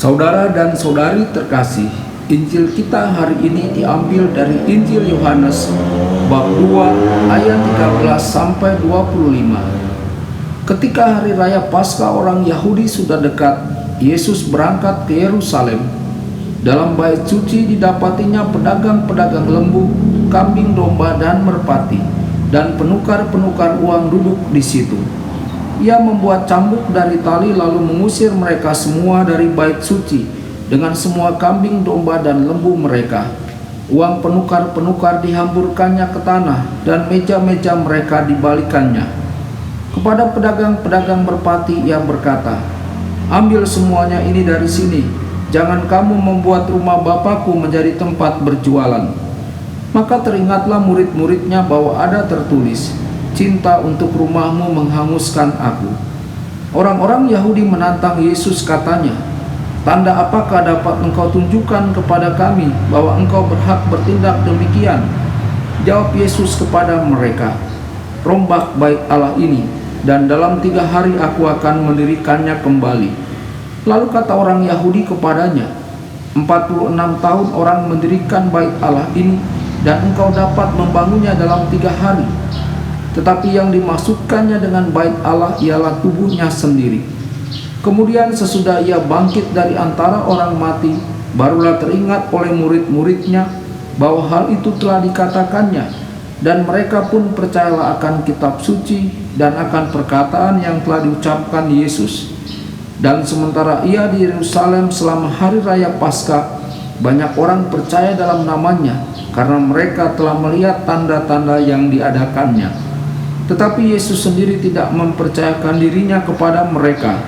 Saudara dan saudari terkasih, Injil kita hari ini diambil dari Injil Yohanes bab 2 ayat 13 sampai 25. Ketika hari raya Paskah orang Yahudi sudah dekat, Yesus berangkat ke Yerusalem. Dalam bait suci didapatinya pedagang-pedagang lembu, kambing domba dan merpati, dan penukar-penukar uang duduk di situ. Ia membuat cambuk dari tali lalu mengusir mereka semua dari bait suci dengan semua kambing domba dan lembu mereka. Uang penukar-penukar dihamburkannya ke tanah dan meja-meja mereka dibalikannya. Kepada pedagang-pedagang merpati ia berkata, "Ambil semuanya ini dari sini, jangan kamu membuat rumah Bapakku menjadi tempat berjualan." Maka teringatlah murid-muridnya bahwa ada tertulis, "Cinta untuk rumahmu menghanguskan aku." Orang-orang Yahudi menantang Yesus, katanya, "Tanda apakah dapat engkau tunjukkan kepada kami bahwa engkau berhak bertindak demikian?" Jawab Yesus kepada mereka, "Rombak bait Allah ini, dan dalam 3 hari aku akan mendirikannya kembali." Lalu kata orang Yahudi kepadanya, 46 tahun orang mendirikan bait Allah ini, dan engkau dapat membangunnya dalam 3 hari. Tetapi yang dimaksudkannya dengan bait Allah ialah tubuhnya sendiri. Kemudian sesudah ia bangkit dari antara orang mati, barulah teringat oleh murid-muridnya bahwa hal itu telah dikatakannya, dan mereka pun percayalah akan kitab suci dan akan perkataan yang telah diucapkan Yesus. Dan sementara ia di Yerusalem selama hari raya Paskah, banyak orang percaya dalam namanya karena mereka telah melihat tanda-tanda yang diadakannya. Tetapi Yesus sendiri tidak mempercayakan dirinya kepada mereka,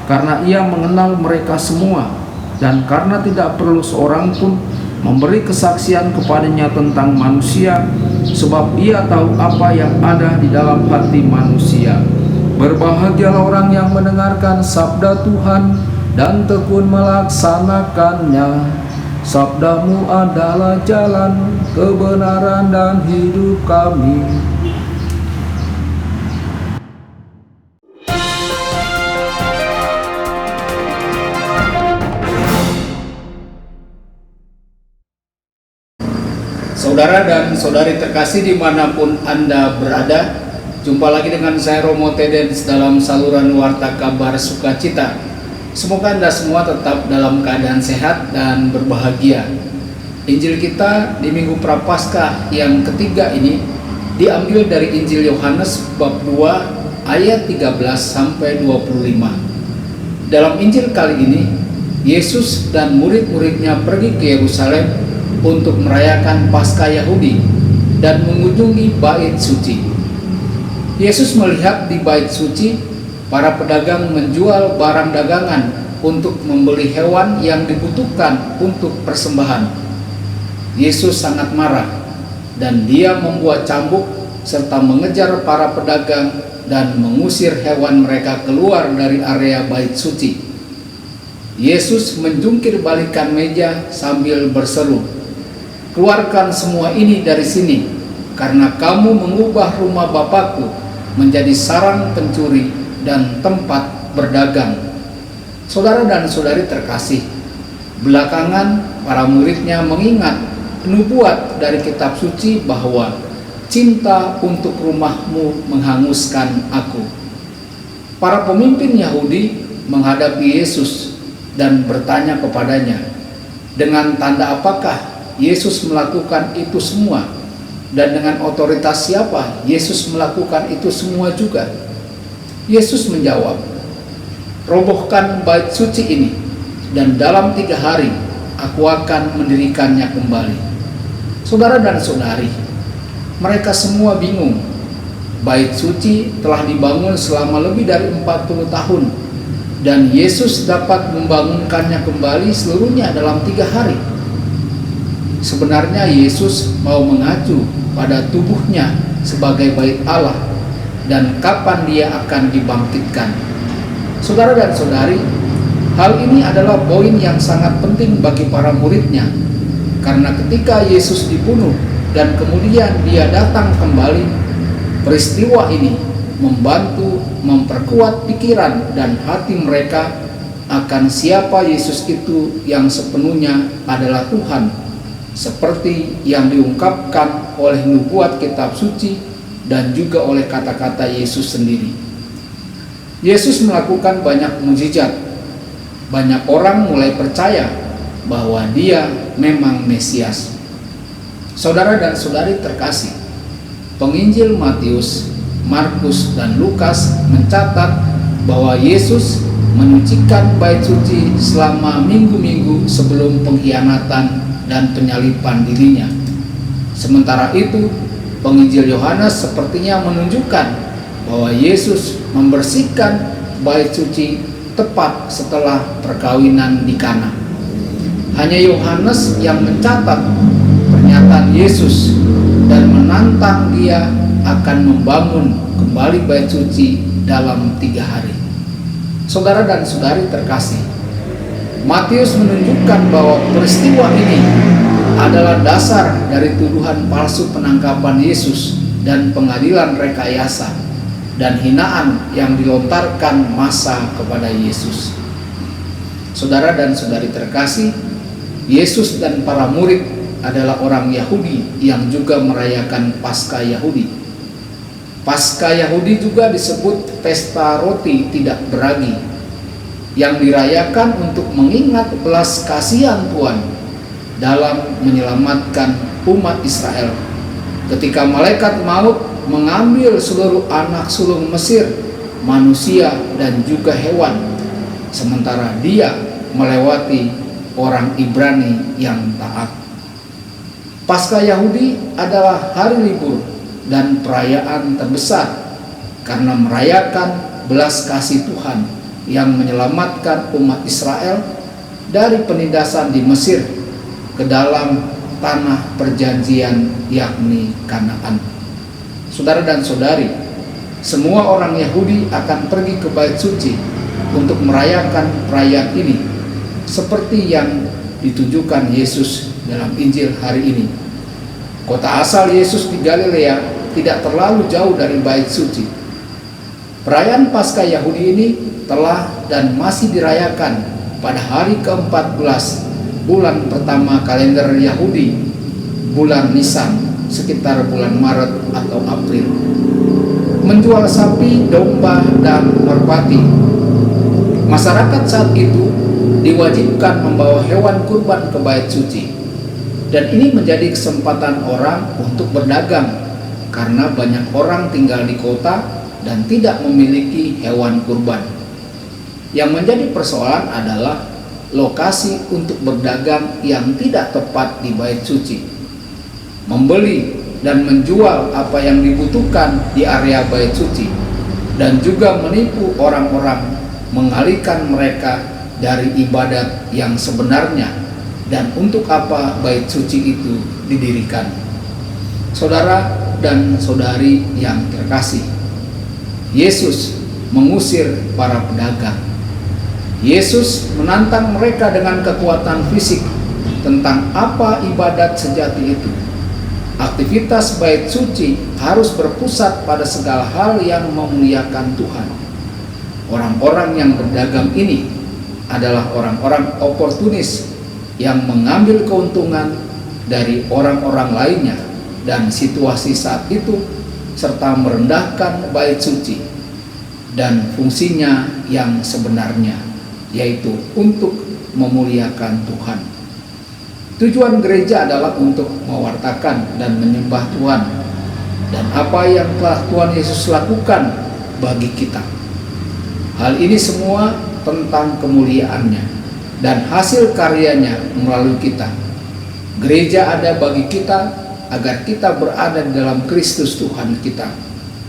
karena ia mengenal mereka semua, dan karena tidak perlu seorang pun memberi kesaksian kepadanya tentang manusia, sebab ia tahu apa yang ada di dalam hati manusia. Berbahagialah orang yang mendengarkan sabda Tuhan dan tekun melaksanakannya. Sabdamu adalah jalan, kebenaran dan hidup kami. Saudara dan saudari terkasih dimanapun Anda berada, jumpa lagi dengan saya Romo Tedens dalam saluran Warta Kabar Sukacita. Semoga Anda semua tetap dalam keadaan sehat dan berbahagia. Injil kita di Minggu Prapaskah yang ketiga ini diambil dari Injil Yohanes bab 2 ayat 13 sampai 25. Dalam Injil kali ini, Yesus dan murid-muridnya pergi ke Yerusalem untuk merayakan Paskah Yahudi dan mengunjungi bait suci. Yesus melihat di bait suci para pedagang menjual barang dagangan untuk membeli hewan yang dibutuhkan untuk persembahan. Yesus sangat marah dan dia membuat cambuk serta mengejar para pedagang dan mengusir hewan mereka keluar dari area bait suci. Yesus menjungkir balikan meja sambil berseru, "Keluarkan semua ini dari sini, karena kamu mengubah rumah Bapakku menjadi sarang pencuri dan tempat berdagang." Saudara dan saudari terkasih, belakangan para muridnya mengingat nubuat dari kitab suci bahwa cinta untuk rumahmu menghanguskan aku. Para pemimpin Yahudi menghadapi Yesus dan bertanya kepadanya, dengan tanda apakah Yesus melakukan itu semua, dan dengan otoritas siapa Yesus melakukan itu semua juga? Yesus menjawab, "Robohkan bait suci ini, dan dalam 3 hari aku akan mendirikannya kembali." Saudara dan saudari, mereka semua bingung. Bait suci telah dibangun selama lebih dari 40 tahun, dan Yesus dapat membangunkannya kembali seluruhnya dalam 3 hari. Sebenarnya Yesus mau mengacu pada tubuhnya sebagai bait Allah dan kapan dia akan dibangkitkan. Saudara dan saudari, hal ini adalah poin yang sangat penting bagi para muridnya, karena ketika Yesus dibunuh dan kemudian dia datang kembali, peristiwa ini membantu memperkuat pikiran dan hati mereka akan siapa Yesus itu yang sepenuhnya adalah Tuhan, seperti yang diungkapkan oleh nubuat kitab suci dan juga oleh kata-kata Yesus sendiri. Yesus melakukan banyak mukjizat. Banyak orang mulai percaya bahwa Dia memang Mesias. Saudara dan saudari terkasih, penginjil Matius, Markus, dan Lukas mencatat bahwa Yesus menyucikan bait suci selama minggu-minggu sebelum pengkhianatan dan penyaliban dirinya. Sementara itu, penginjil Yohanes sepertinya menunjukkan bahwa Yesus membersihkan bait suci tepat setelah perkawinan di Kana. Hanya Yohanes yang mencatat pernyataan Yesus dan menantang Dia akan membangun kembali bait suci dalam 3 hari. Saudara dan saudari terkasih, Matius menunjukkan bahwa peristiwa ini adalah dasar dari tuduhan palsu penangkapan Yesus dan pengadilan rekayasa dan hinaan yang dilontarkan massa kepada Yesus. Saudara dan saudari terkasih, Yesus dan para murid adalah orang Yahudi yang juga merayakan Paskah Yahudi. Paskah Yahudi juga disebut pesta roti tidak beragi, yang dirayakan untuk mengingat belas kasihan Tuhan dalam menyelamatkan umat Israel ketika malaikat maut mengambil seluruh anak sulung Mesir, manusia dan juga hewan, sementara Dia melewati orang Ibrani yang taat. Paskah Yahudi adalah hari libur dan perayaan terbesar karena merayakan belas kasih Tuhan yang menyelamatkan umat Israel dari penindasan di Mesir ke dalam tanah perjanjian, yakni Kanaan. Saudara dan saudari, semua orang Yahudi akan pergi ke bait suci untuk merayakan perayaan ini seperti yang ditunjukkan Yesus dalam Injil hari ini. Kota asal Yesus di Galilea tidak terlalu jauh dari bait suci. Perayaan Paskah Yahudi ini telah dan masih dirayakan pada hari ke-14 bulan pertama kalender Yahudi, bulan Nisan, sekitar bulan Maret atau April. Menjual sapi, domba, dan merpati. Masyarakat saat itu diwajibkan membawa hewan kurban ke bait suci, dan ini menjadi kesempatan orang untuk berdagang karena banyak orang tinggal di kota dan tidak memiliki hewan kurban. Yang menjadi persoalan adalah lokasi untuk berdagang yang tidak tepat di bait suci. Membeli dan menjual apa yang dibutuhkan di area bait suci, dan juga menipu orang-orang, mengalihkan mereka dari ibadat yang sebenarnya dan untuk apa bait suci itu didirikan. Saudara dan saudari yang terkasih, Yesus mengusir para pedagang. Yesus menantang mereka dengan kekuatan fisik tentang apa ibadat sejati itu. Aktivitas bait suci harus berpusat pada segala hal yang memuliakan Tuhan. Orang-orang yang berdagang ini adalah orang-orang oportunis yang mengambil keuntungan dari orang-orang lainnya dan situasi saat itu, serta merendahkan bait suci dan fungsinya yang sebenarnya, yaitu untuk memuliakan Tuhan. Tujuan gereja adalah untuk mewartakan dan menyembah Tuhan dan apa yang telah Tuhan Yesus lakukan bagi kita. Hal ini semua tentang kemuliaannya dan hasil karyanya melalui kita. Gereja ada bagi kita agar kita berada di dalam Kristus Tuhan kita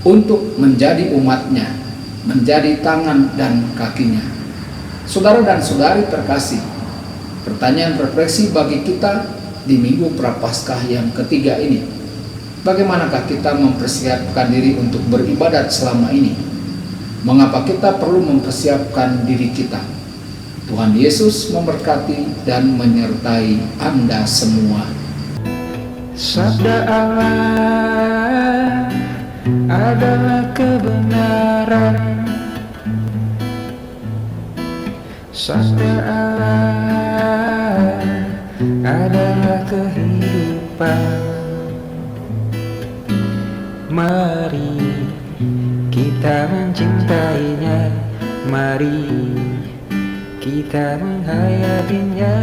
untuk menjadi umatnya, menjadi tangan dan kakinya. Saudara dan saudari terkasih, pertanyaan refleksi bagi kita di Minggu Prapaskah yang ketiga ini, bagaimanakah kita mempersiapkan diri untuk beribadat selama ini? Mengapa kita perlu mempersiapkan diri kita? Tuhan Yesus memberkati dan menyertai Anda semua. Sabda Allah adalah kebenaran. Sabda Allah adalah kehidupan. Mari kita mencintainya, mari kita menghayatinya,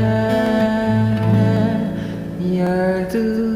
ya Tuhan.